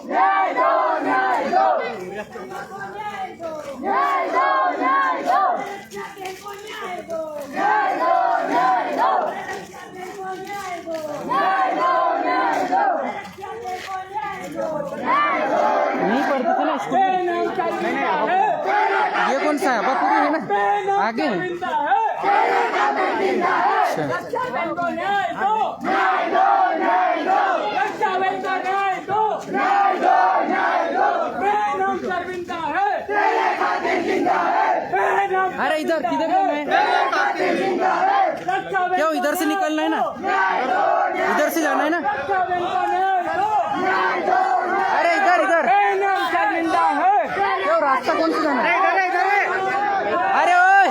नहीं पढ़ते थे ना स्कूल में। ये कौन सा है? पूरी है ना, आगे है। अरे इधर किधर जाना है? क्यों इधर से निकलना है ना, इधर से जाना है ना। अरे इधर इधर क्यों, रास्ता कौन सा जाना है? अरे ओए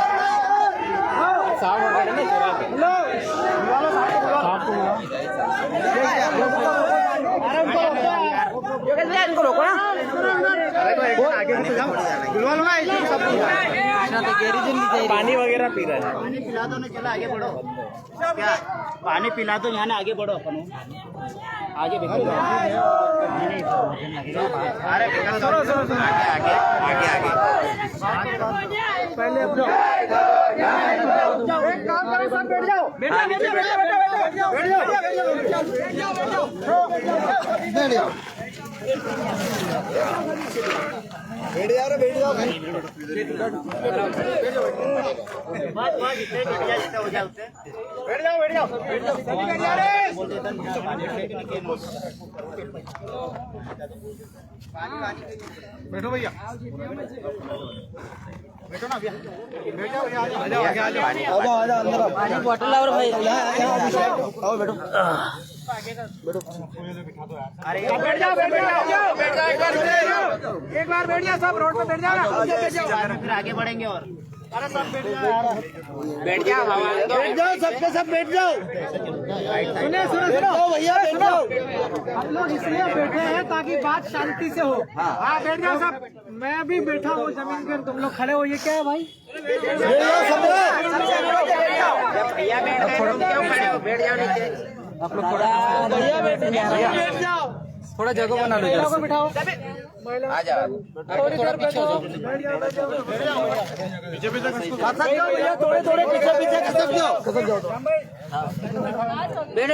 इनको रोको ना, पानी वगैरह पी रहा है। पानी पिला दो ना, चलो आगे बढ़ो। क्या पानी पिला दो, यहाँ ना आगे बढ़ो, अपन आगे अरे आगे आगे आगे पहले एक काम करो, सब बैठ जाओ, बैठ जाओ, बैठो भैया, बैठो ना भैया, बैठ जाओ, आ जाओ अंदर पानी बॉटल और भाई आओ बैठो अरे बैठ जाओ एक बार बैठ जाओ, सब रोड पे बैठ जाओ ना, फिर आगे बढ़ेंगे। और अरे सब बैठ जाओ यार, बैठ जाओ सबके सब बैठ जाओ। सुनो भैया, बैठ जाओ। हम लोग इसलिए बैठे हैं ताकि बात शांति से हो। हाँ बैठ जाओ सब, मैं भी बैठा हूँ जमीन पर, तुम लोग खड़े हो, ये क्या है भाई? भैया बैठ जाओ नीचे, आप लोग थोड़ा बैठ जाओ, थोड़ा जगह बना लो, बिठाओ आ जाओ, थोड़ी देर पीछे थोड़े पीछे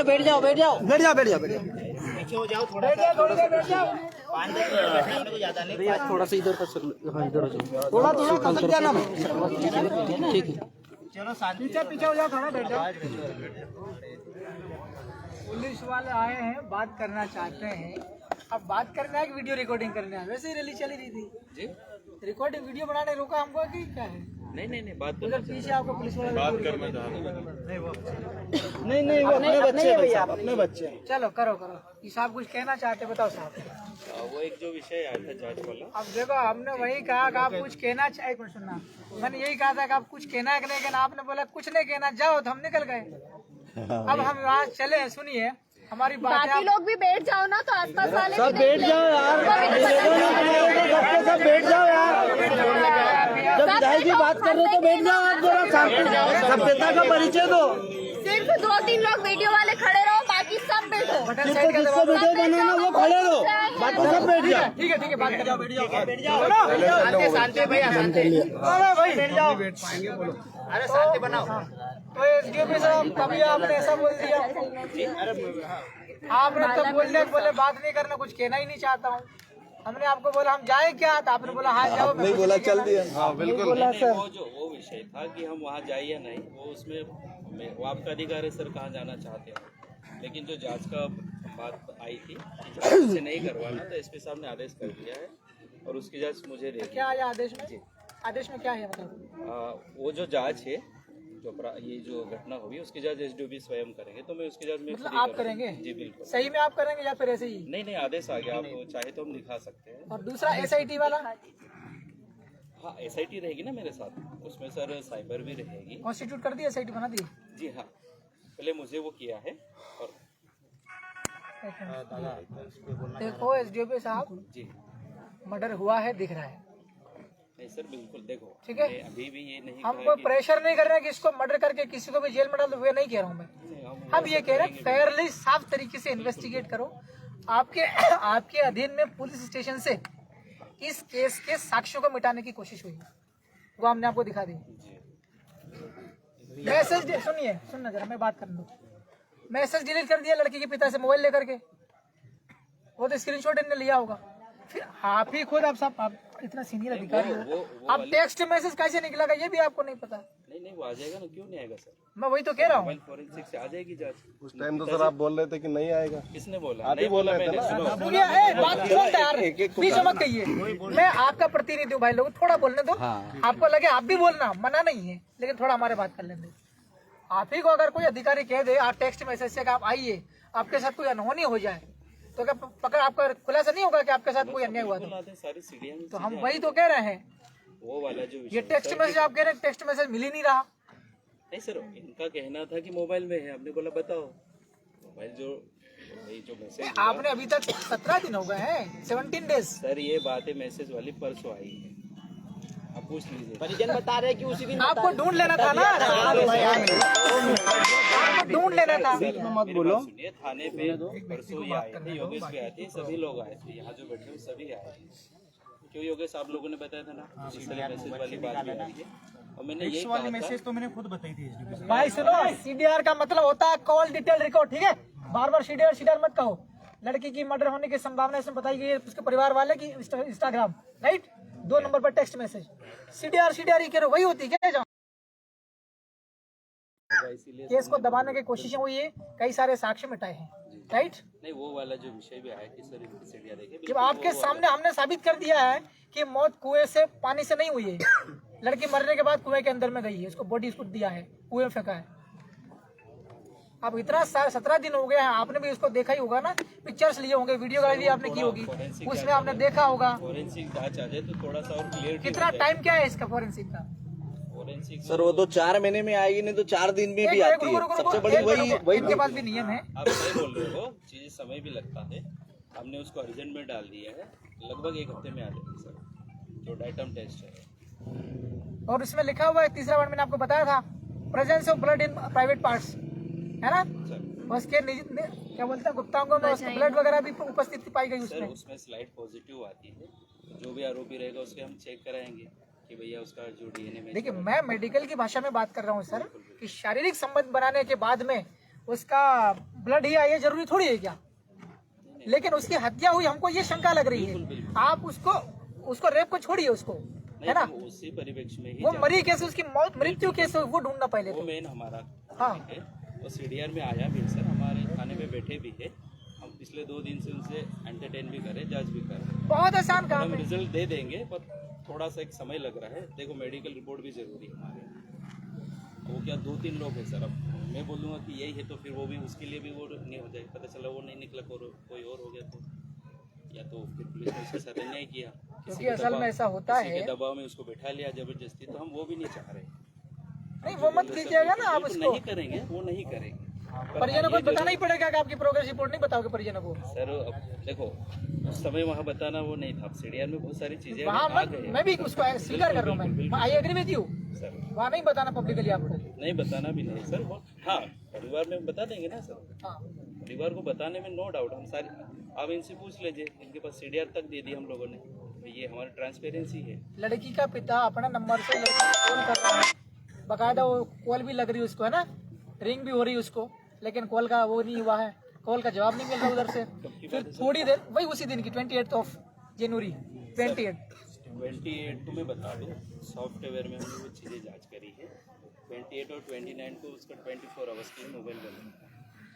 बैठ जाओ पीछे हो जाओ, थोड़ा थोड़ा सा इधर का, इधर हो जाओ, थोड़ा जाना, ठीक है चलो पीछे हो जाओ, थोड़ा बैठ जाओ। पुलिस वाले आए हैं, बात करना चाहते हैं। अब बात करना है कि वीडियो रिकॉर्डिंग करना है? वैसे ही रैली चली रही थी जी, रिकॉर्डिंग वीडियो बनाने रोका हमको कि क्या है? नहीं बात उधर पीछे आपको पुलिस वाले बात करना नहीं वो अपने बच्चे। चलो करो कि साहब कुछ कहना चाहते, बताओ साहब। वो एक जो विषय आया था जांच वाला, अब देखो हमने वही कहा कि आप कुछ कहना चाहिए, कुछ सुनना, मैंने यही कहा था कि आप कुछ कहना है कि नहीं कहना, आपने बोला कुछ नहीं कहना, जाओ, तो हम निकल गए। अब हम वहाँ चले, सुनिए हमारी बात। बाकी लोग भी बैठ जाओ ना, तो आसपास वाले सब बैठ जाओ यार, सब बैठ जाओ यार, जब विधायक की बात कर रहे तो बैठ जाओ आप, सभ्यता का परिचय दो। सिर्फ 2-3 लोग वीडियो वाले खड़े रहो, बाकी सब बैठो। जिसको वीडियो बनाना वो खड़े रहो, बाकी सब बैठ जाओ। ठीक है बात कर जाओ, बैठ जाओ शांति भैया, शांति भाई, बैठ जाओ, बोलो अरे शांति बनाओ। तो एसडीओपी साहब कभी आपने ऐसा बोल दिया, आपने तो बोले बात नहीं करना, कुछ कहना ही नहीं चाहता हूँ। हमने आपको बोला हम जाए क्या, तो आपने बोला हाँ जाओ, नहीं बोला चल दिया। हाँ बिल्कुल, वो विषय था कि हम वहाँ जाए या नहीं, वो उसमें वो आपका अधिकार है सर, कहाँ जाना चाहते हो। लेकिन जो जांच का बात आई थी, जांच से नहीं करवाना, तो एसपी साहब ने आदेश कर दिया है और उसकी जांच मुझे दे दी। क्या आया आदेश में? आदेश में क्या है मतलब? वो जो जांच है, ये जो घटना हुई उसकी जांच एसडीओपी स्वयं करेंगे, तो मैं उसकी जांच में मतलब आप करेंगे? जी बिल्कुल। सही में आप करेंगे या फिर ऐसे ही? नहीं आदेश आ गया, आप चाहे तो हम दिखा सकते हैं। और दूसरा एसआईटी वाला? हाँ एसआईटी रहेगी ना मेरे साथ, उसमें सर साइबर भी रहेगी। कॉन्स्टिट्यूट कर दी, एसआईटी बना दी? जी हाँ, पहले मुझे वो किया है। और देखो एसडीओपी साहब जी, मर्डर हुआ है, दिख रहा है। नहीं सर बिल्कुल, देखो ठीक है, अभी भी ये नहीं, हम कोई प्रेशर नहीं कर रहे हैं कि इसको मर्डर करके किसी को भी जेल में डाल दो, वो नहीं कह रहा हूँ मैं। हम ये कह रहे हैं फेयरली साफ तरीके से इन्वेस्टिगेट करो, आपके अधीन में पुलिस स्टेशन से इस केस के साक्ष्यों को मिटाने की कोशिश हुई, वो हमने आपको दिखा दी। मैसेज सुनना जरा, मैं बात कर लूं। मैसेज डिलीट कर दिया लड़की के पिता से मोबाइल लेकर के, वो तो स्क्रीनशॉट इन्होंने लिया होगा। फिर आप ही खुद आप इतना सीनियर अधिकारी हो, आप टेक्स्ट मैसेज कैसे निकलेगा ये भी आपको नहीं पता। नहीं वो आ जाएगा ना, क्यों नहीं आएगा सर? मैं वही तो कह रहा हूँ। मोबाइल फोरेंसिक से आ जाएगी जांच। उस टाइम तो सर आप बोल रहे थे कि नहीं आएगा। किसने बोला? आप ही बोल रहे थे ना। सुनिए, बात सुनते यार, बीच में मत कहिए। मैं आपका प्रतिनिधि हूँ भाई, लोग थोड़ा बोलने दो। आपको लगे आप भी बोलना, मना नहीं है, लेकिन थोड़ा हमारे बात कर लेंगे। आप ही को अगर कोई अधिकारी कह दे आप टेक्स्ट मैसेज से आप आइए, आपके साथ कोई अनहोनी हो जाए, तो क्या पकड़ आपका खुलासा नहीं होगा कि आपके साथ कोई अन्याय हुआ था? सारी सीढ़ियां तो हम वही तो कह रहे हैं। वो वाला जो ये टेक्स्ट मैसेज आप कह रहे हैं, टेक्स्ट मैसेज मिल ही नहीं रहा। नहीं सर, इनका कहना था कि मोबाइल में है। हमने बोला बताओ मोबाइल जो मैसेज आपने अभी तक 17 दिन हो गए हैं, 17 डेज। सर ये बात है मैसेज वाली परसों आई है, आप पूछ लीजिए। परिजन बता रहे हैं कि उसी दिन आपको ढूंढ लेना था ना, आपको ढूंढ लेना था। मत बोलो। सुनिए, थाने पे परसों ही आए थे, योगेश भी आए थे, सभी लोग आए थे, यहाँ जो बैठे हैं सभी आए थे। क्यों योगेश, आप लोगों ने बताया था ना इस तरह मैसेज वाली बात भी आई है, और मैंने यही कहा था। मैसेज तो मैंने खुद बताई थी भाई सुनो, सीडीआर का मतलब होता है कॉल डिटेल रिकॉर्ड, ठीक है? बार बार सीडीआर मत कहो। लड़की की मर्डर होने की संभावना इसमें बताई गई है, उसके परिवार वाले की इंस्टाग्राम, राइट? 2 नंबर पर टेक्स्ट मैसेज, सीडीआर ही कह रहे, वही होती है क्या? केस को दबाने की कोशिशें हुई है, कई सारे साक्ष्य मिटाए हैं, राइट? नहीं वो वाला जो विषय भी आया कि सर इनकी सीढ़ियां देखिए, जब आपके सामने हमने साबित कर दिया है कि मौत कुएं से पानी से नहीं हुई है, लड़की मरने के बाद कुएं के अंदर में गई है, उसको बॉडी उसको दिया है, कुएं फेंका है। अब इतना 17 दिन हो गए हैं, आपने भी उसको देखा ही होगा ना, पिक्चर्स लिए होंगे, वीडियोग्राफी आपने की होगी, उसमें आपने देखा होगा। फोरेंसिक जांच आ जाए तो थोड़ा सा और क्लियर। कितना टाइम क्या है इसका फोरेंसिक का? फोरेंसिक सर वो तो 4 महीने में आएगी, नहीं तो 4 दिन में भी आती है। सबसे बड़ी वही इनके पास भी नियम है। आप सही बोल रहे हो, चीजें समय भी लगता है। हमने उसको अर्जेंट में डाल दिया है, लगभग 1 हफ्ते में आ जाएगी सर, जो डाइटम टेस्ट है। और उसमें लिखा हुआ है, तीसरा वर्ड मैंने आपको बताया था, presence of blood in private parts, है ना? उसके क्या बोलते हैं, गुप्तांगों में ब्लड वगैरह भी उपस्थिति पाई गई सर उसमें। उसमें स्लाइड पॉजिटिव आती है, जो भी आरोपी रहेगा उसके हम चेक कराएंगे कि भैया उसका जो डीएनए में। देखिए, मैं मेडिकल की भाषा में बात कर रहा हूँ सर, कि शारीरिक संबंध बनाने के बाद में उसका ब्लड ही आई है, जरूरी थोड़ी है क्या? लेकिन उसकी हत्या हुई, हमको ये शंका लग रही है। आप उसको रेप को छोड़िए, उसको, है ना? उसी परिप्रेक्ष्य में ही वो मरी कैसे, उसकी मृत्यु कैसे, वो ढूंढना पहले वो तो। मेन हमारा हाँ। है। वो सीडीआर में आया भी सर, हमारे थाने में बैठे भी है, हम पिछले 2 दिन से उनसे एंटरटेन भी करे, जांच भी कर रहे हैं। बहुत आसान काम हम है। रिजल्ट दे देंगे, पर थोड़ा सा एक समय लग रहा है। देखो मेडिकल रिपोर्ट भी जरूरी है हमारे। वो क्या 2-3 लोग हैं सर, अब मैं बोलूँगा कि यही है तो फिर वो भी उसके लिए भी वो नहीं हो जाए, पता चला वो नहीं निकला, कोई और हो गया तो, या तो फिर पुलिस ने उसके साथ अन्याय किया, क्योंकि असल में ऐसा होता है, दबाव में उसको बैठा लिया जबरदस्ती, तो हम वो भी नहीं चाह रहे। नहीं वो मत कीजिएगा ना आप तो उसको। नहीं करेंगे, वो नहीं करेंगे। परिजनों को बताना ही पड़ेगा कि आपकी प्रोग्रेस रिपोर्ट नहीं बताओगे परिजनों को। सर अब देखो, उस समय वहाँ बताना वो नहीं था, सीडीआर में बहुत सारी चीजें वहाँ आ गए। मैं भी उसको स्वीकार कर रहा हूँ, मैं I agree with you. Sir वहाँ नहीं बताना पब्लिकली आपको। नहीं बताना भी नहीं सर, हाँ परिवार में बता देंगे ना सर। हाँ, परिवार को बताने में नो डाउट, हम सारी, आप इनसे पूछ लीजिए, इनके पास सीडीआर तक दे दी हम लोगों ने, ये हमारी ट्रांसपेरेंसी है। लड़की का पिता अपना नंबर से लड़की को कॉल कर रहा है, बाकायदा वो कॉल भी लग रही है उसको, है ना? रिंग भी हो रही है उसको, लेकिन कॉल का वो नहीं हुआ है, कॉल का जवाब नहीं मिल रहा उधर से। फिर थोड़ी देर, वही उसी दिन की 28 जनवरी 28 को मैं बता दूँ, सॉफ्टवेयर में हमने वो चीज़ें जांच करी है। 28 और 29 को उसका 24 आवर्स की मोबाइल बना,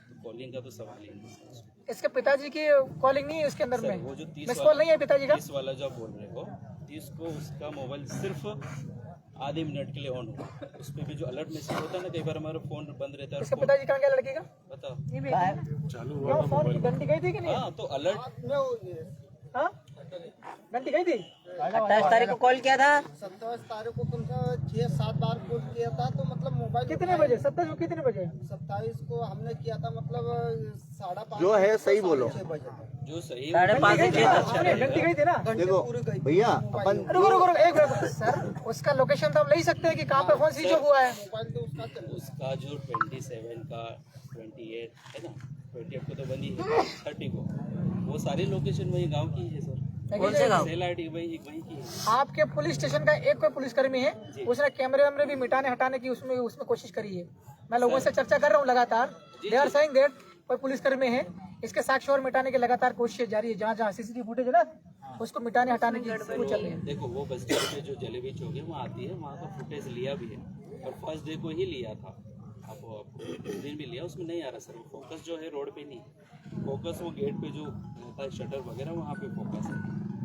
तो कॉलिंग का तो सवाल ही नहीं। इसके पिताजी की कॉलिंग नहीं है इसके अंदर में, वो जो 30 मिस कॉल नहीं है पिताजी का। 30 वाला जो आप बोल रहे हो, 30 को उसका मोबाइल सिर्फ आधे मिनट के लिए ऑन हुआ। उस पर भी जो अलर्ट मैसेज होता है ना, कई बार हमारा फोन बंद रहता है। इसके पिताजी कहाँ गया लड़की का? बताओ। ये भी क्यों फोन की घंटी गई थी कि नहीं? हाँ तो अलर्ट, हाँ घंटी गई थी। 28 तारीख को कॉल किया था, 27 तारीख को कम से 6-7 बार कॉल किया था, तो मतलब मोबाइल कितने बजे? 27 को कितने बजे? 27 को हमने किया था, मतलब 5:30 जो है सही बोलो। 6 बजे जो सही 5:30 घंटी गई थी ना? देखो भैया, अपन रुको एक मिनट सर, उसका लोकेशन तो हम ले ही सकते हैं कि कहाँ पे फोन स्विच ऑफ हुआ है। मोबाइल तो उसका जो 27 का 28 है ना, 28 को तो बंदी है, 30 को वो सारी लोकेशन वही गांव की है सर। कौन से गाँव? सेल आईडी वही की है। आपके पुलिस स्टेशन का एक कोई पुलिसकर्मी है, उसने कैमरे वैमरे भी मिटाने हटाने की उसमें कोशिश करी है। मैं लोगों से चर्चा कर रहा हूँ लगातार। दे आर सेइंग दैट कोई पुलिसकर्मी है, इसके साक्ष्य और मिटाने की लगातार कोशिश जारी है। जहाँ जहाँ सीसीटीवी फुटेज है ना, उसको मिटाने हटाने की वो चल रही है। देखो वो बस स्टैंड पे जो जलेबी चौक है वहाँ आती है, वहाँ का फुटेज लिया भी है और फर्स्ट डे को ही लिया था। अब उस दिन भी लिया, उसमें नहीं आ रहा सर। वो फोकस जो है रोड पे नहीं, फोकस वो गेट पे जो होता है शटर वगैरह वहाँ पे फोकस है,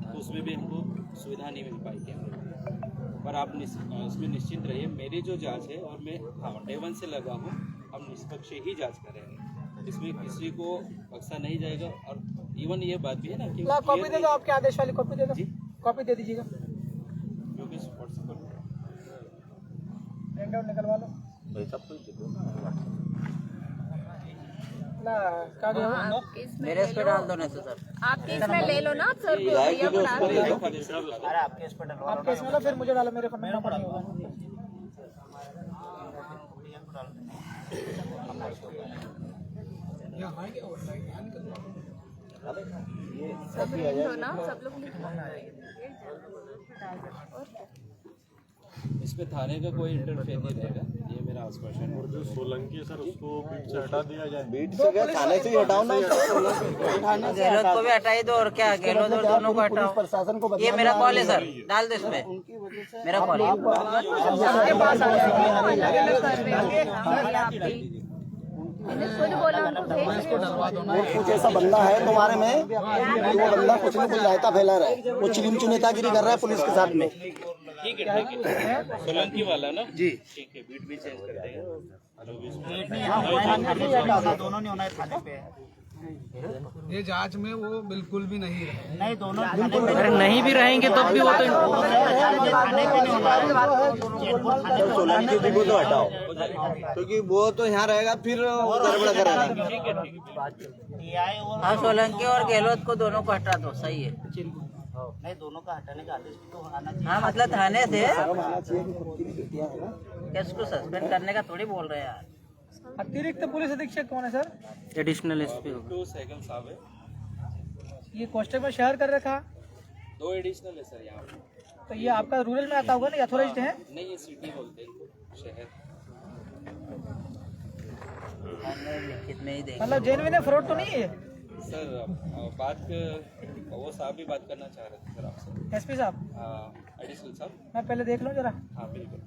तो उसमें भी हमको सुविधा नहीं मिल पाई कैमरे। पर आप उसमें निश्चिंत रहिए, मेरी जो जांच है और मैं डे 1 से लगा हूँ, हम निष्पक्ष ही जांच करेंगे, इसमें किसी को बख्शा नहीं जाएगा। और इवन ये बात भी है ना कि कॉपी दे दो, आपके आदेश वाली कॉपी दे दो, कॉपी दे दीजिएगा। क्योंकि प्रिंट आउट निकलवा लो ना, क्या दो? मेरे इस पे डाल दो ना सर, आपके इसमें ले लो ना सर, भैया को डाल दो। आपके इसमें लो, फिर मुझे डालो, मेरे फोन में नहीं होगा। सब रेंज हो ना, सब लोग लिख लो। इसमें थाने का कोई इंटरफेयर नहीं रहेगा, ये मेरा आश्वासन है। जो सोलंकी है सर उसको बीच से हटा दिया जाए। बीट से क्या, थाने से ही हटाओ ना उसको। गहलोत को भी हटाई दो, और क्या गहलोत और दोनों को हटाओ। प्रशासन को ये मेरा कॉल है सर, डाल दो इसमें, मेरा कॉल है। आपके पास आ जाएगा। मैंने खुद बोला उनको भेज रही हूँ। कुछ ऐसा बंदा है तुम्हारे में, वो बंदा कुछ न कुछ रायता फैला रहा है, वो चिलिम नेतागिरी कर रहा है पुलिस के साथ में। ठीक है सोलंकी वाला ना जी, ठीक है, बीट भी चेंज कर देगा। दोनों नहीं होना है थाने पे। ये जांच में वो बिल्कुल भी नहीं रहे। नहीं दोनों अगर नहीं भी रहेंगे तब भी वो तो सोलंकी जी को तो हटाओ, क्योंकि वो तो यहाँ रहेगा फिर गड़बड़ करेगा। हाँ, सोलंकी और गहलोत को दोनों को हटा दो, सही है। नहीं, दोनों का हटाने का आदेश भी तो आना चाहिए। हाँ, मतलब थाने से इसको सस्पेंड करने का थोड़ी बोल रहे हैं यार। अतिरिक्त पुलिस अधीक्षक कौन है सर? एडिशनल एसपी तो सहगल साहब है, ये कांस्टेबल शहर कर रखा, 2 एडिशनल है सर यहाँ पे। तो ये आपका रूरल में आता होगा ना, अथोराइज्ड है? नहीं, ये सिटी बोलते हैं, शहर। लिखित में ही देंगे। मतलब जेन्युइन है, फ्रॉड तो नहीं है सर बात वो साहब भी बात करना चाह रहे थे सर आपसे। एसपी साहब? एडिशनल साहब। मैं पहले देख लूँ जरा। हाँ बिल्कुल।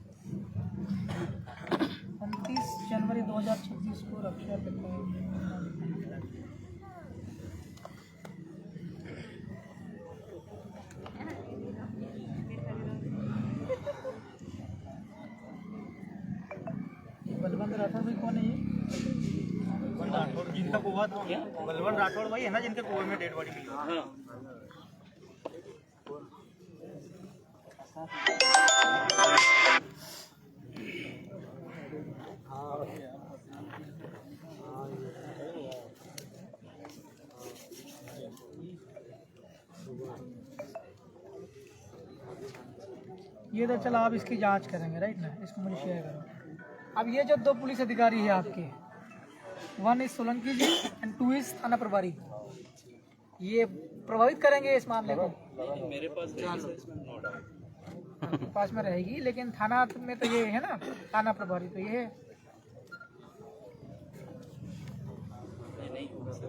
29 जनवरी 2026 को रक्षा करते हैं। बलवंत राठौर भी कौन है ये? जिनका कुआ बलवंत राठौड़ वही है ना, जिनके कुएं में डेड बॉडी मिली। ये तो चलो आप इसकी जांच करेंगे, राइट ना? इसको मुझे शेयर करो। अब ये जो 2 पुलिस अधिकारी है आपके, 1 is Solanki ji and 2 is थाना प्रभारी, ये प्रभावित करेंगे इस मामले को? मेरे पास नो डाउट पास में रहेगी, लेकिन थाना में तो ये है ना, थाना प्रभारी तो ये है। नहीं होगा सर।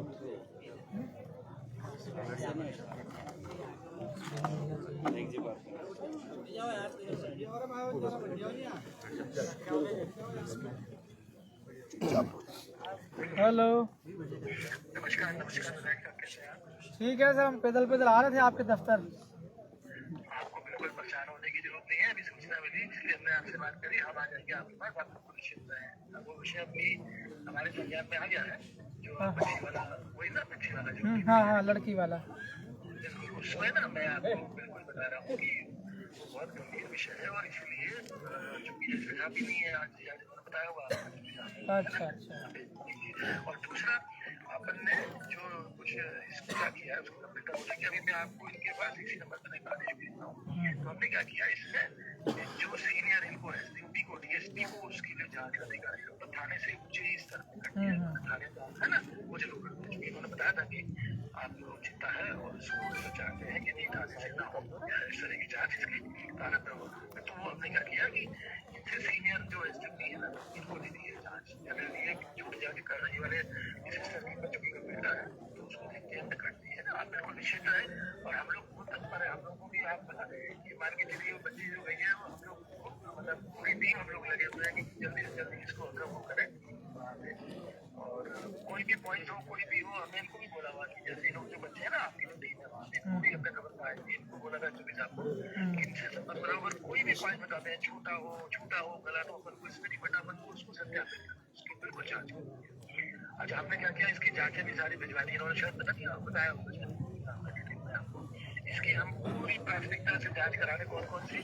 एक जी बात हेलो, ठीक है सर, हम पैदल पैदल आ रहे थे आपके दफ्तर। आपको बिल्कुल परेशान होने की जरूरत नहीं है, अभी सूचना मिली इसलिए हमने आपसे बात करी। हम आ जाएंगे आपके पास, आपको पूरी चिंता है। अब वो विषय अभी हमारे संज्ञान में आ गया है, जो बच्ची वाला, वही ना बच्ची वाला जो हाँ हाँ, लड़की वाला। बिल्कुल उस समय ना मैं आपको बिल्कुल बता रहा हूँ कि वो बहुत गंभीर विषय है, और इसलिए चूंकि जगह भी नहीं है, आज उन्होंने बताया हुआ। अच्छा अच्छा। और दूसरा अपन ने जो कुछ इसका किया है उसको कंप्लीट करना है कि अभी मैं आपको इनके पास इसी नंबर पर एक आदेश भेज रहा हूँ। तो हमने क्या किया इसमें जो सीनियर इनको एसडीओपी को डीएसपी को उसकी जो जांच अधिकारी है तो थाने से ऊंचे स्तर पर करती है थाने है ना वो जरूर करते हैं क्योंकि उन्होंने बताया था कि आपको चिंता है और इसको चाहते हैं कि नहीं थाने से ना हो इस तरह की जांच इसकी थाने पर हो। तो वो हमने क्या किया कि इनसे सीनियर जो एसडीओपी है ना इनको दे दी है जांच अगर ये छूट जाके कर रही वाले इस स्तर की बच्चों की बेटा है तो उसको हमने कर दी है ना। आप बिल्कुल निश्चित रहे और हम लोग बहुत तत्पर है। हम लोग को भी आप ये मान के चलिए बच्ची जो गई है वो हम लोग मतलब पूरी टीम हम लोग लगे हुए हैं कि जल्दी से जल्दी इसको हम लोग वो करें और कोई भी पॉइंट हो कोई भी हो हमने इनको भी बोला हुआ कि जैसे लोग जो बच्चे हैं ना आपकी जो टीम है वहाँ पे पूरी अपने खबर पाए इनको बोला था चौबीस आपको इनसे संपर्क बराबर कोई भी पॉइंट बताते हैं छूटा हो गलत हो पर कुछ नहीं फटाफट उसको सत्यापित करें उसकी बिल्कुल जाँच करें। अच्छा हमने क्या किया इसकी जांचें भी सारी भिजवा दी इन्होंने शायद पता नहीं आपको बताया आपको इसकी हम पूरी प्राथमिकता से जांच करा रहे कौन सी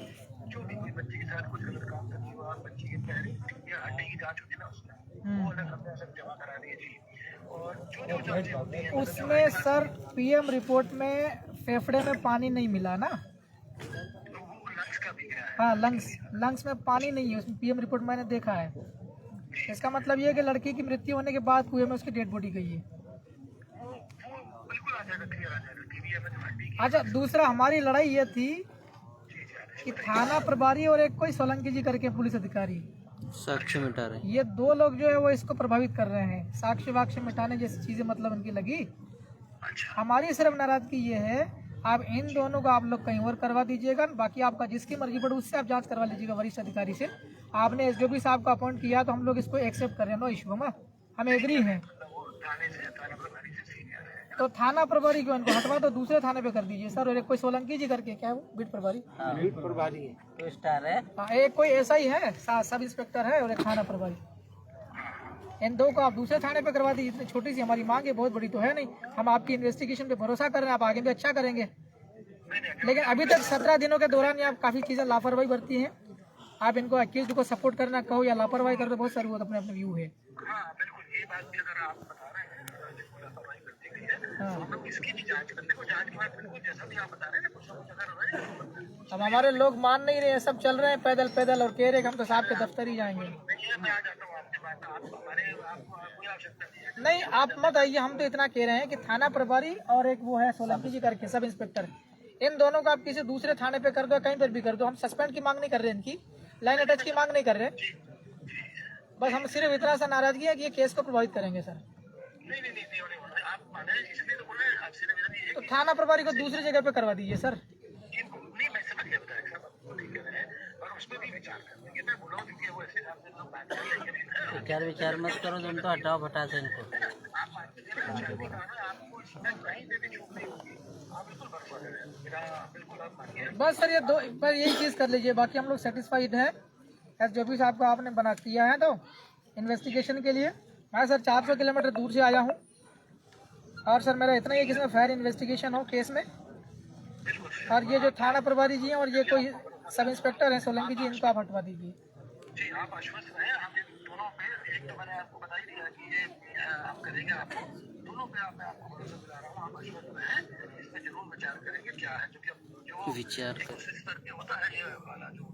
जो भी कोई बच्चे के साथ कुछ गलत काम करती हुआ बच्चे के पैर या हड्डी की जांच होती है ना उसमें वो अलग हमने सब जमा करा दिए जी। और जो जांचें होती हैं उसमें सर पीएम रिपोर्ट में फेफड़े में पानी नहीं मिला ना? लंग्स का भी गया है। हाँ लंग्स में पानी नहीं है उसमें पीएम रिपोर्ट मैंने देखा है। इसका मतलब ये है कि लड़की की मृत्यु होने के बाद कुएं में उसकी डेड बॉडी गई है। बिल्कुल आ जाएगा क्लियर आ जाएगा टीवी में हड्डी की। अच्छा दूसरा हमारी लड़ाई ये थी कि थाना प्रभारी और एक कोई सोलंकी जी करके पुलिस अधिकारी साक्ष्य मिटा रहे ये दो लोग जो है वो इसको प्रभावित कर रहे हैं साक्ष्य वाक्ष्य मिटाने जैसी चीजें मतलब इनकी लगी। हमारी सिर्फ नाराजगी ये है आप इन दोनों को आप लोग कहीं और करवा दीजिएगा बाकी आपका जिसकी मर्जी पड़े उससे आप जांच करवा लीजिएगा वरिष्ठ अधिकारी से। आपने एसडीओपी साहब को अपॉइंट किया तो हम लोग इसको एक्सेप्ट कर रहे हैं नो इशू हम एग्री हैं। तो थाना प्रभारी को इनको हटवा दो दूसरे थाने पे कर दीजिए सर। और एक कोई सोलंकी जी करके क्या है वो बीट प्रभारी है तो स्टार है। हाँ एक कोई ऐसा ही है सब इंस्पेक्टर है और एक थाना प्रभारी इन दो को आप दूसरे थाने पे करवा दीजिए। इतनी छोटी सी हमारी मांग है बहुत बड़ी तो है नहीं। हम आपकी इन्वेस्टिगेशन पे भरोसा कर रहे हैं आप आगे भी अच्छा करेंगे लेकिन अभी तक 17 दिनों के दौरान आप काफी चीजें लापरवाही बरती हैं। आप इनको अक्यूज को सपोर्ट करना कहो या लापरवाही कर दो बहुत सारे वो अपने अपने व्यू है। बिल्कुल ये बात भी अगर आप बता रहे हैं जिसको लापरवाही करती गई है तो हम लोग इसकी भी जांच करते हैं। जांच के बाद बिल्कुल जैसा भी आप बता रहे हैं कुछ ना कुछ अगर अब हमारे लोग मान नहीं रहे हैं सब चल रहे हैं पैदल पैदल और कह रहे हैं हम तो साहब के दफ्तर ही जाएंगे। मैं आ जाता हूँ आपके पास आपको कोई आवश्यकता नहीं है। नहीं आप मत आइए हम तो इतना कह रहे हैं कि थाना प्रभारी और एक वो है सोलंकी जी करके सब इंस्पेक्टर इन दोनों को आप किसी दूसरे थाने पे कर दो कहीं पर भी कर दो। हम सस्पेंड की मांग नहीं कर रहे इनकी लाइन अटैच की मांग नहीं कर रहे बस हम सिर्फ इतना सा नाराजगी है कि ये केस को प्रभावित करेंगे सर। नहीं आप माने इसलिए तो बोले आपसे निवेदन ये तो थाना प्रभारी को दूसरी जगह पे करवा दीजिए सर। नहीं मैं समझ गया बताया सब आपको नहीं कर रहे हैं और उसमें भी विचार कर लेंगे। मैं बोला क्योंकि वो ऐसे हिसाब से लोग बात करेंगे विचार मत करो तुम तो हटाओ फटा से इनको। आप आपको इसमें कहीं पे भी छूट नहीं होगी आप बिल्कुल भरोसा करें मेरा बिल्कुल आप मानिए। बस सर ये दो पर यही चीज कर लीजिए बाकी हम लोग सेटिस्फाइड है एसडीओपी साहब को आपने बना किया है तो इन्वेस्टिगेशन के लिए मैं सर 400 किलोमीटर दूर से आया हूँ और सर मेरा इतना ही है कि इसमें फेयर इन्वेस्टिगेशन हो केस में। और ये जो थाना प्रभारी जी हैं और ये कोई सब इंस्पेक्टर हैं सोलंकी जी इनको आप हटवा दीजिए। जी आप आश्वस्त रहें हम दोनों पे एक तो मैंने आपको बता ही दिया कि ये हम करेंगे आपको दोनों पे मैं आपको भरोसा दिला रहा हूँ। आप आश्वस्त रहें इसमें जरूर विचार करेंगे क्या है जो विचार स्तर पे होता है ये वाला जो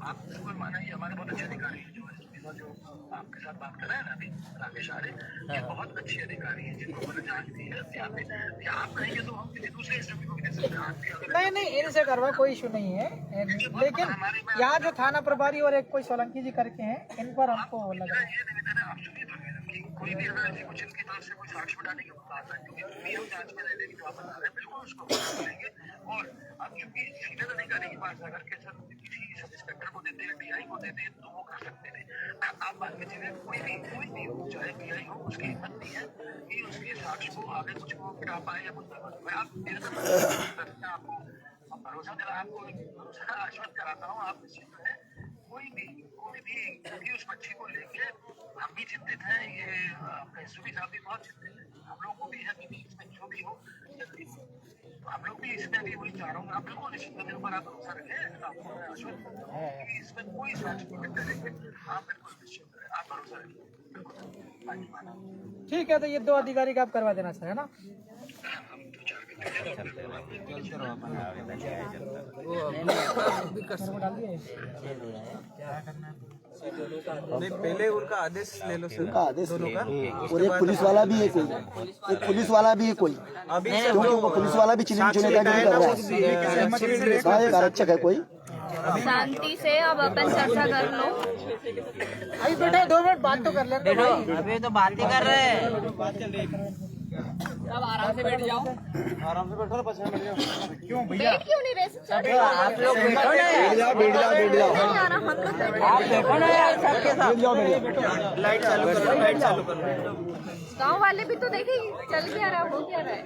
आप बिल्कुल माना ये हमारे बहुत अच्छे अधिकारी हैं जो आपके साथ बात कर रहे हैं ना अभी राकेश आर्य ये बहुत अच्छे अधिकारी हैं जिनको मैंने जांच दी है यहाँ पे या आप कहेंगे तो हम किसी दूसरे इंस्टीट्यूट को भी दे सकते हैं। नहीं इनसे करवा कोई इशू नहीं है लेकिन यहाँ जो थाना प्रभारी और एक कोई सोलंकी जी करके हैं इन पर हमको लग रहा है। ये निवेदन है आप सुनिए तो निवेदन की कोई भी अगर ऐसी कुछ इनकी तरफ से कोई साक्ष्य बनाने की बात है क्योंकि पीएम जांच में रहने की जो आप बता रहे हैं बिल्कुल उसको करेंगे। और अब क्योंकि सीनियर अधिकारी के पास अगर के सर किसी सब इंस्पेक्टर को देते हैं डीआई को देते हैं तो वो कर सकते थे। आप बात में चलिए कोई भी हो चाहे डीआई हो उसकी हिम्मत नहीं है कि उसके साक्ष्य को आगे कुछ को गिरा पाए या कुछ मैं आप मेरे तरफ आपको भरोसा दिला आपको भरोसा आश्वस्त कराता हूँ आप निश्चित रहे कोई भी क्योंकि उस बच्ची को लेके हम भी चिंतित हैं ये एसडीओपी साहब भी बहुत चिंतित हैं हम लोग को भी है कि इसमें जो भी हो जल्दी हम लोग भी इसमें भी वही चाह रहा हूँ आप बिल्कुल निश्चित मेरे ऊपर आप भरोसा रखें आपको मैं आश्वस्त करता हूँ कि इसमें कोई साक्ष्य नहीं करेंगे आप बिल्कुल निश्चित रहे आप भरोसा रखिए। ठीक है, तो ये 2 अधिकारी का आप करवा देना सर, है ना? नहीं, पहले उनका आदेश ले लो सर। उनका आदेश और एक पुलिस वाला भी है कोई, एक पुलिस वाला भी है कोई, अभी क्योंकि वो पुलिस वाला भी चिन्ह चुने का भी कर रहा है। हाँ, एक आरक्षक है कोई। शांति से अब अपन चर्चा कर लो। अभी बेटा 2 मिनट बात तो कर लेते हैं। अभी तो बात ही कर रहे हैं। अब आराम से बैठ जाओ। क्यों भैया? बैठ क्यों नहीं रहे सर? आप लोग बैठो ना यार। बैठ जाओ। हम लोग बैठे। आप बैठो ना यार सबके साथ। लाइट चालू करो। गाँव वाले भी तो देखेंगे चल क्या रहा है, हो क्या रहा है।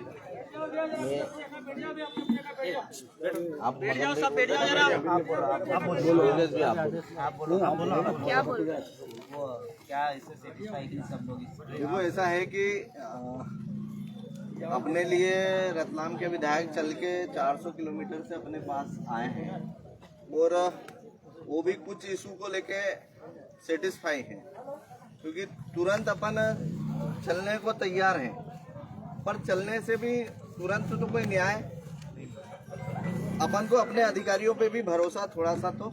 बैठ जाओ सब, बैठ जाओ जरा। क्या बोल रहे हैं? देखो, ऐसा है कि अपने लिए रतलाम के विधायक चल के 400 किलोमीटर से अपने पास आए हैं और वो भी कुछ इशू को लेके सेटिस्फाई हैं, क्योंकि तुरंत अपन चलने को तैयार हैं, पर चलने से भी तुरंत तो कोई न्याय, अपन को अपने अधिकारियों पे भी भरोसा थोड़ा सा तो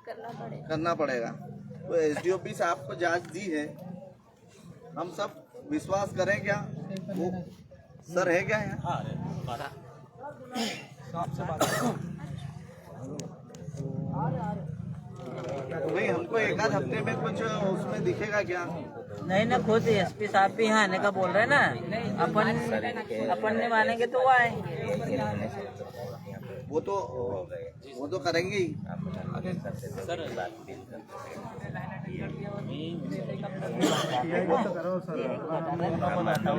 करना पड़ेगा। तो एसडीओपी साहब को जांच दी है, हम सब विश्वास करें क्या? वो सर है क्या यहाँ? भाई हमको एक आध हफ्ते में कुछ उसमें दिखेगा क्या? नहीं ना, खुद एसपी साहब भी यहाँ आने का बोल रहे हैं ना। अपन नहीं मानेंगे तो वो आएंगे। वो तो करेंगे ही।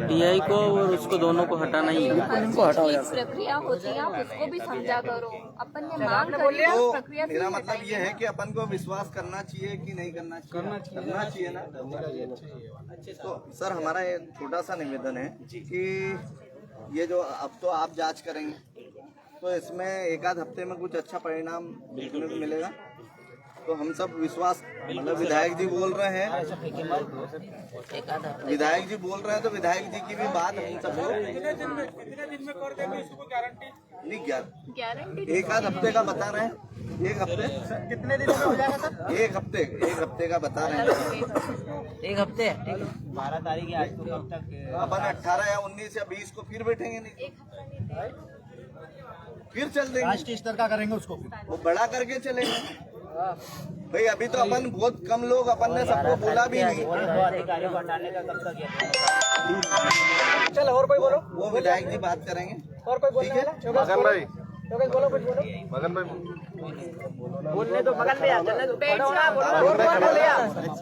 टीआई को और उसको दोनों को हटाना ही है। प्रक्रिया होती है, आप उसको भी समझा करो। अपन ने मांग करी है, तो प्रक्रिया मेरा मतलब ये है कि अपन को विश्वास करना चाहिए कि नहीं करना चाहिए? करना चाहिए ना। तो सर, हमारा ये छोटा सा निवेदन है कि ये जो अब तो आप जांच करेंगे, तो इसमें एक आध हफ्ते में कुछ अच्छा परिणाम देखने को मिलेगा। तो हम सब विश्वास, मतलब विधायक जी बोल रहे हैं, विधायक जी बोल रहे हैं, तो विधायक जी की भी बात हम सब नहीं, गारंटी एक आध हफ्ते का बता रहे हैं। एक हफ्ते कितने दिन में हो जाएगा सर? एक हफ्ते का बता रहे हैं। एक हफ्ते 12 तारीख है आज, तो कब तक? अपन 18 या 19 या 20 को फिर बैठेंगे, नहीं फिर चल देंगे। राष्ट्रीय स्तर का करेंगे उसको, वो बड़ा करके चलेंगे। भाई अभी तो अपन बहुत कम लोग, अपन ने सबको बोला भी नहीं। अधिकारियों को हटाने का कब तक? चलो और कोई बोलो। वो विधायक जी बात करेंगे। और कोई बोलने वाला? मगन भाई, योगेश बोलो, कुछ बोलो। मगन भाई बोलने दो, मगन भैया चलने दो। बैठ जाओ।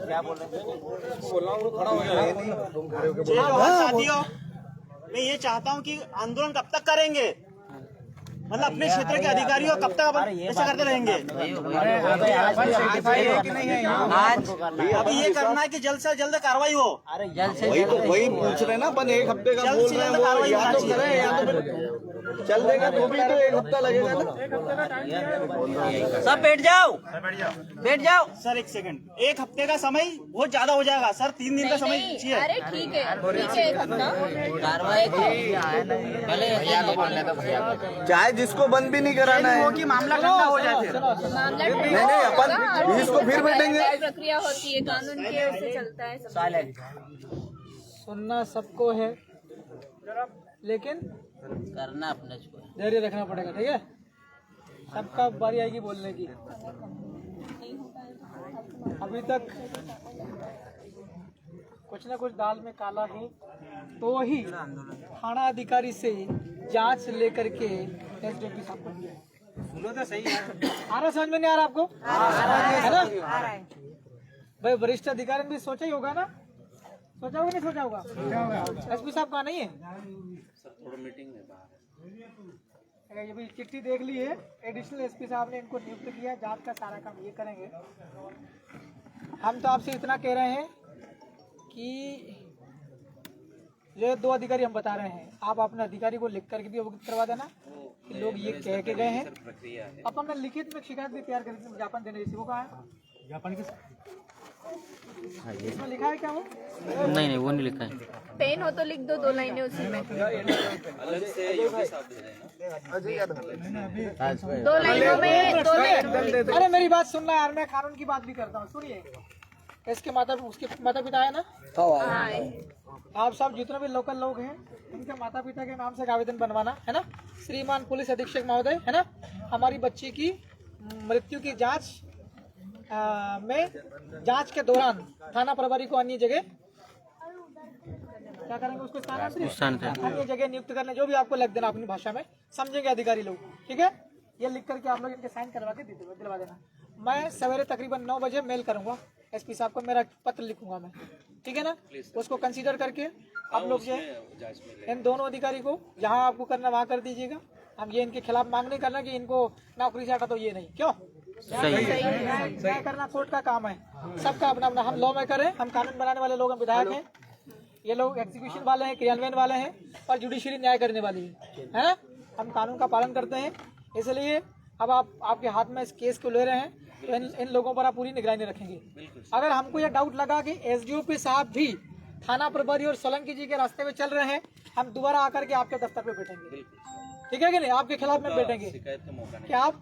क्या बोल रहे साथियों, मैं ये चाहता हूँ कि आंदोलन कब तक करेंगे? मतलब अपने क्षेत्र के अधिकारियों कब तक अपन ऐसा करते रहेंगे? आज अब ये करना है कि जल्द से जल्द कार्रवाई हो। अरे जल्द से वही तो वही पूछ रहे ना अपन, एक हफ्ते का बोल रहे हैं, वो या तो करें या तो फिर चल देगा, तो भी तो एक हफ्ता लगेगा ना। सब बैठ जाओ, बैठ जाओ। सर एक सेकंड, एक हफ्ते का समय बहुत ज्यादा हो जाएगा सर, 3 दिन का समय नहीं, चाहिए। अरे ठीक है एक हफ्ता। चाहे जिसको बंद भी नहीं कराना है, कि मामला ठंडा हो जाए फिर। मामला नहीं अपन इसको फिर बैठेंगे। प्रक्रिया होती है, कानून के उससे चलता है सब। सुनना सबको है, लेकिन करना अपने को। धैर्य रखना पड़ेगा, ठीक है? सबका बारी आएगी बोलने की। अभी तक कुछ ना कुछ दाल में काला है, तो ही थाना अधिकारी से जांच लेकर के एसडीओपी साहब को दिया है। तो सही है, आ रहा समझ में नहीं आ रहा आपको? है ना भाई? वरिष्ठ अधिकारी ने भी सोचा ही होगा ना, सोचा होगा नहीं सोचा होगा? एसपी साहब का नहीं है, ये भी चिट्ठी देख ली है। एडिशनल एसपी साहब ने इनको नियुक्त किया, जांच का सारा काम ये करेंगे। हम तो आपसे इतना कह रहे हैं कि ये 2 अधिकारी हम बता रहे हैं, आप अपने अधिकारी को लिख करके भी अवगत करवा देना कि लोग ये कह के गए हैं। अपन ने लिखित में शिकायत भी तैयार करके ज्ञापन देने जैसे वो कहा है। ज्ञापन किस इसमें लिखा है क्या वो? नहीं वो नहीं लिखा है। पेन हो तो लिख दो 2 लाइनें उसी में। अलग से योगी साहब दे देना। 2 लाइनों में 2 लाइन। अरे मेरी बात सुनना यार, मैं कानून की बात भी करता हूँ, सुनिए। उसके माता पिता है ना, हाँ, आप सब जितने भी लोकल लोग हैं उनके माता पिता के नाम से एक आवेदन बनवाना है ना। श्रीमान पुलिस अधीक्षक महोदय, है ना, हमारी बच्ची की मृत्यु की जांच जांच के दौरान थाना प्रभारी को अन्य जगह क्या करेंगे, उसको अन्य जगह नियुक्त करने, जो भी आपको लग देना अपनी भाषा में समझेंगे अधिकारी लोग, ठीक है। ये लिख करके आप लोग इनके साइन करवा के दिलवा देना। मैं सवेरे तकरीबन 9 बजे मेल करूंगा एसपी साहब को, मेरा पत्र लिखूंगा मैं, ठीक है ना। उसको कंसीडर करके आप लोग जो इन दोनों अधिकारी को जहां आपको करना वहां कर दीजिएगा। हम ये इनके खिलाफ मांग नहीं करना कि इनको नौकरी से हटा दो, ये नहीं, क्यों न्याय करना कोर्ट का काम है, सबका अपना अपना। हम लॉ में करें, हम कानून बनाने वाले लोग हैं, विधायक हैं, ये लोग एग्जीक्यूशन वाले हैं, क्रियान्वयन वाले हैं, और जुडिशरी न्याय करने वाली है ना। हम कानून का पालन करते हैं, इसलिए अब आपके हाथ में इस केस को ले रहे हैं तो इन लोगों पर आप पूरी निगरानी रखेंगे। अगर हमको ये डाउट लगा कि एसडीओपी साहब भी थाना प्रभारी और सोलंकी जी के रास्ते में चल रहे हैं, हम दोबारा आकर के आपके दफ्तर पे बैठेंगे, ठीक है कि नहीं, आपके खिलाफ में बैठेंगे कि आप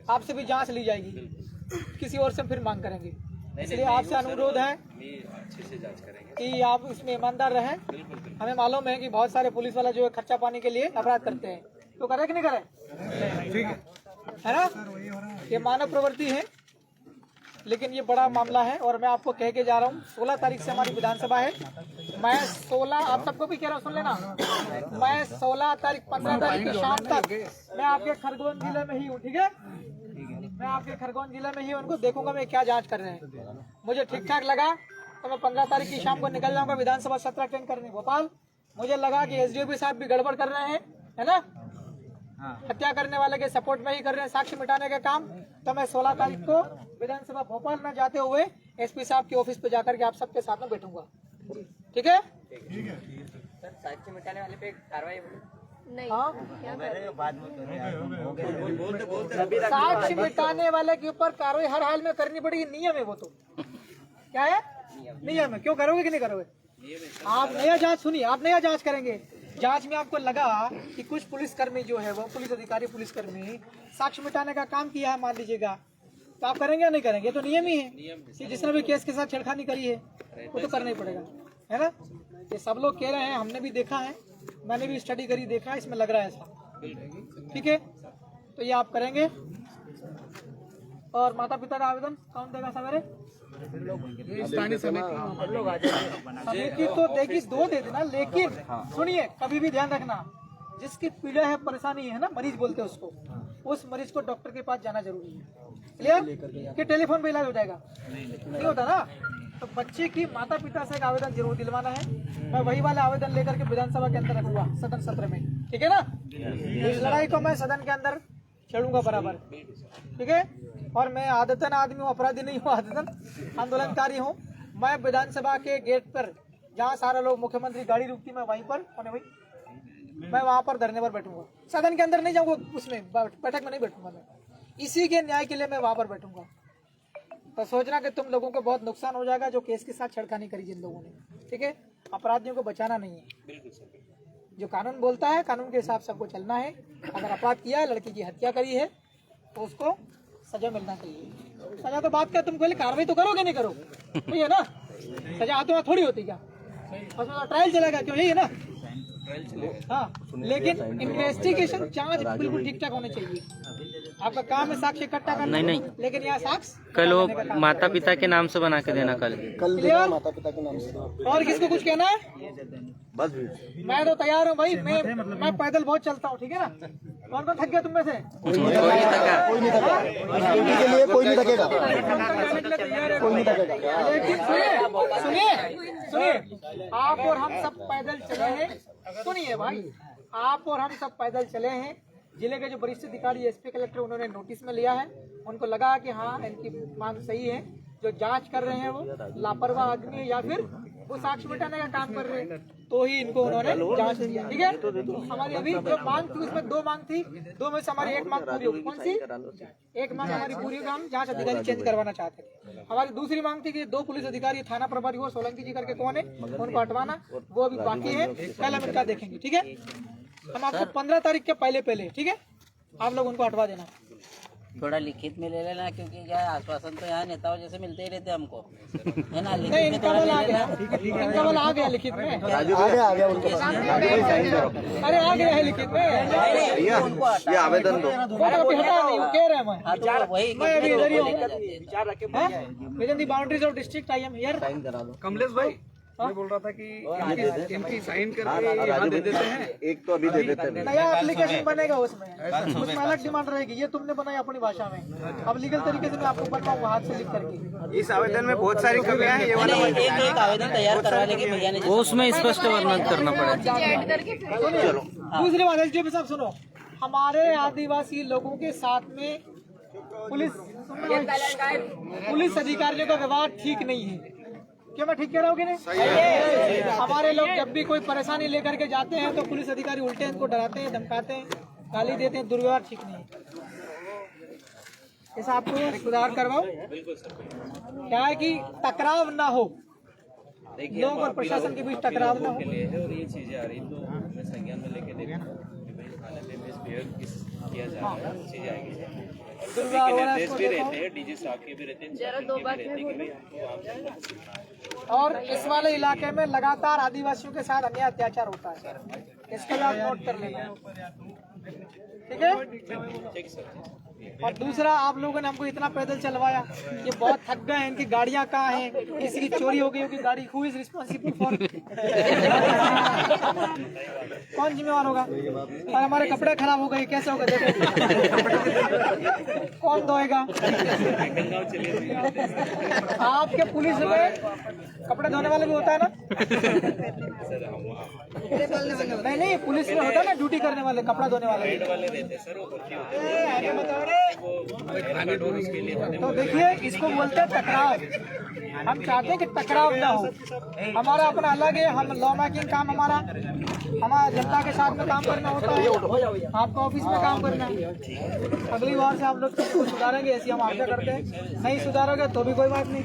आपसे भी जांच ली जाएगी, किसी और से फिर मांग करेंगे। इसलिए आपसे अनुरोध है कि आप इसमें ईमानदार रहें। हमें मालूम है कि बहुत सारे पुलिस वाला जो है खर्चा पाने के लिए अपराध करते हैं, तो करे कि नहीं करे, है ना। ये मानव प्रवृत्ति है, लेकिन ये बड़ा मामला है और मैं आपको कह के जा रहा हूँ 16 तारीख से हमारी विधानसभा है। मैं 16 आप सबको भी कह रहा हूँ, सुन लेना, मैं 16 तारीख 15 तारीख की शाम तक मैं आपके खरगोन जिले में ही हूँ, ठीक है। मैं आपके खरगोन जिले में ही उनको देखूंगा मैं क्या जांच कर रहे हैं। मुझे ठीक ठाक लगा तो मैं 15 तारीख की शाम को निकल जाऊंगा विधानसभा सत्र अटेंड करने भोपाल। मुझे लगा कि एसडीओपी साहब भी गड़बड़ कर रहे हैं, है ना, हत्या करने वाले के सपोर्ट में ही कर रहे हैं, साक्ष्य मिटाने का काम, तो मैं 16 तारीख को विधानसभा भोपाल में जाते हुए एसपी साहब के ऑफिस पे जाकर के आप सबके साथ में बैठूंगा, ठीक है। साक्ष्य मिटाने वाले पे कार्रवाई नहीं, हाँ, क्या कर रहे हो? साक्ष्य मिटाने वाले के ऊपर कार्रवाई हर हाल में करनी पड़ेगी, नियम है वो। तो क्या है, नियम है। क्यों करोगे कि नहीं करोगे? आप नया जांच सुनिए, आप नया जांच करेंगे। जांच में आपको लगा कि कुछ पुलिसकर्मी जो है वो पुलिस अधिकारी पुलिसकर्मी साक्ष्य मिटाने का काम किया है, मान लीजिएगा, तो आप करेंगे या नहीं करेंगे? तो नियम ही है कि जिसने भी केस के साथ छेड़खानी करी है वो तो करना ही पड़ेगा, है ना। ये सब लोग कह रहे हैं, हमने भी देखा है, मैंने भी स्टडी करी, देखा है, इसमें लग रहा है ऐसा, ठीक है। तो ये आप करेंगे। और माता पिता का आवेदन कौन देगा सवेरे? समिति तो देखिए 2 दे देना, लेकिन सुनिए, कभी भी ध्यान रखना, जिसकी पीड़ा है, परेशानी है ना, मरीज बोलते हैं उसको, उस मरीज को डॉक्टर के पास जाना जरूरी है। क्लियर? कि टेलीफोन पे इलाज हो जाएगा? नहीं होता ना। तो बच्चे की माता पिता से एक आवेदन जरूर दिलवाना है। मैं वही वाला आवेदन लेकर के विधानसभा के अंदर रखूंगा सदन सत्र में, ठीक है ना। इस लड़ाई को मैं सदन के अंदर छेड़ूंगा बराबर, ठीक है। और मैं आदतन आदमी हूँ, अपराधी नहीं हूँ, आदतन आंदोलनकारी हूँ। मैं विधानसभा के गेट पर जहाँ सारे लोग, मुख्यमंत्री गाड़ी रुकती, मैं वहीं पर मैं वहाँ पर धरने पर बैठूंगा। सदन के अंदर नहीं जाऊंगा, उसमें बैठक में नहीं बैठूंगा मैं, इसी के न्याय के लिए मैं वहाँ पर बैठूंगा। तो सोचना कि तुम लोगों को बहुत नुकसान हो जाएगा जो केस के साथ छेड़खानी करी जिन लोगों ने, ठीक है। अपराधियों को बचाना नहीं है, जो कानून बोलता है कानून के हिसाब से सबको चलना है। अगर अपराध किया है, लड़की की हत्या करी है, तो उसको सजा मिलना चाहिए। सजा तो बात क्या, तुम पहले कार्रवाई तो करोगे नहीं करोगे, ठीक है ना। सजा हाथों थोड़ी होती क्या, उसमें तो ट्रायल चलेगा, क्यों, यही है ना। हाँ, लेकिन इन्वेस्टिगेशन जांच बिल्कुल ठीक ठाक होनी चाहिए। आपका काम है साक्ष्य इकट्ठा करना, नहीं, लेकिन यहाँ साक्ष्य कल वो माता पिता के नाम से बना के देना, कल माता पिता के नाम से। और किसको कुछ कहना है? बस मैं तो तैयार हूँ भाई, मैं पैदल बहुत चलता हूँ, ठीक है ना। कौन कौन थक गया तुम में से? कोई नहीं थकेगा। लेकिन सुनिए, आप और हम सब पैदल चले हैं। सुनिए भाई, आप और हम सब पैदल चले हैं। जिले के जो वरिष्ठ अधिकारी एसपी कलेक्टर, उन्होंने नोटिस में लिया है, उनको लगा कि हाँ इनकी मांग सही है। जो जांच कर रहे हैं वो लापरवाह आदमी है या फिर वो साक्ष्य मिटाने का काम कर रहे हैं। तो ही इनको उन्होंने जांच दिया। ठीक है, हमारी अभी जो मांग थी उसमें 2 मांग थी, 2 में से हमारी 1 मांग पूरी होगी। कौन सी? 1 मांग हमारी पूरी होगी, हम जांच अधिकारी चेंज करवाना चाहते थे। हमारी दूसरी मांग थी कि 2 पुलिस अधिकारी थाना प्रभारी और सोलंकी जी करके कौन है उनको हटवाना, वो अभी बाकी है, कल हम इनका देखेंगे। ठीक है, हम आपको 15 तारीख के पहले ठीक है आप लोग उनको हटवा देना। थोड़ा लिखित में ले लेना, क्योंकि क्या है, आश्वासन तो यहाँ नेताओं जैसे मिलते ही रहते हमको, है ना। लिखित नहीं, में इनका थोड़ा बल ले आ लेना। गया, इनका बल आ गया लिखित में। आ गया उनको अरे आ गया है लिखित में। भैया ये आवेदन दो। वो तो अभी हटा नहीं, वो कह रहे हैं मैं। हाँ, तो वही मैं अभी इधर ही हूँ। विचार रखे within the boundaries of district I am here. Kamlesh भाई मैं बोल रहा था कि इनकी साइन करके राजू यहाँ दे देते हैं। एक तो अभी दे देते हैं। नया एप्लीकेशन बनेगा उसमें अलग डिमांड रहेगी, ये तुमने बनाई अपनी भाषा में, अब लीगल तरीके से मैं आपको बनवाऊंगा हाथ से लिख करके। इस आवेदन में बहुत सारी कमियां हैं, ये वाला एक आवेदन तैयार करवा लेंगे भैया ने, वो उसमें स्पष्ट वर्णन करना पड़ेगा। ऐड करके फिर दूसरी बात एसडीओ साहब सुनो, हमारे आदिवासी लोगों के साथ में पुलिस अधिकारियों का व्यवहार ठीक नहीं है। क्या मैं ठीक कह रहा हूँ कि नहीं? हमारे लोग जब भी कोई परेशानी लेकर के जाते हैं तो पुलिस अधिकारी उल्टे इनको डराते हैं, धमकाते हैं, गाली देते हैं, दुर्व्यवहार ठीक नहीं है। इस आपको सुधार करवाओ, क्या है कि टकराव ना हो, लोग और प्रशासन के बीच टकराव ना हो। के लिए है और ये चीजें आ रही तो मैं संज्ञान में लेके देखूँ कि भाई थाने पे मिसबिहेव किया जा रहा है, चीजें आएगी। दुर्व्यवहार हो रहा है निर्देश इसको भी देखो। रहते हैं, डीजी साहब के भी रहते हैं, जरा 2 बात में बोलो। और इस वाले इलाके में लगातार आदिवासियों के साथ अन्याय अत्याचार होता है, इसको भी आप नोट कर लेना। ठीक है। और दूसरा, आप लोगों ने हमको इतना पैदल चलवाया, ये बहुत थक गए हैं, इनकी गाड़ियां कहाँ हैं, किसी की चोरी हो गई होगी गाड़ी, हु इज रिस्पॉन्सिबल फॉर, कौन जिम्मेवार होगा? और हमारे कपड़े खराब हो गए, कैसे होगा देखो, कौन धोएगा? आपके पुलिस में कपड़े धोने वाले भी होता है ना? नहीं, पुलिस में होता है ना ड्यूटी करने वाले, कपड़ा धोने वाले रहते हैं सर, वो भर्ती होते हैं। तो देखिए, इसको बोलते हैं टकराव। हम चाहते हैं कि टकराव ना हो, हमारा अपना अलग है, हम लॉ मेकिंग काम हमारा जनता के साथ में काम करना होता है, आपका ऑफिस में काम करना है। अगली बार से आप लोग चीज़ को सुधारेंगे, ऐसी हम आशा करते हैं। नहीं सुधारोगे तो भी कोई बात नहीं।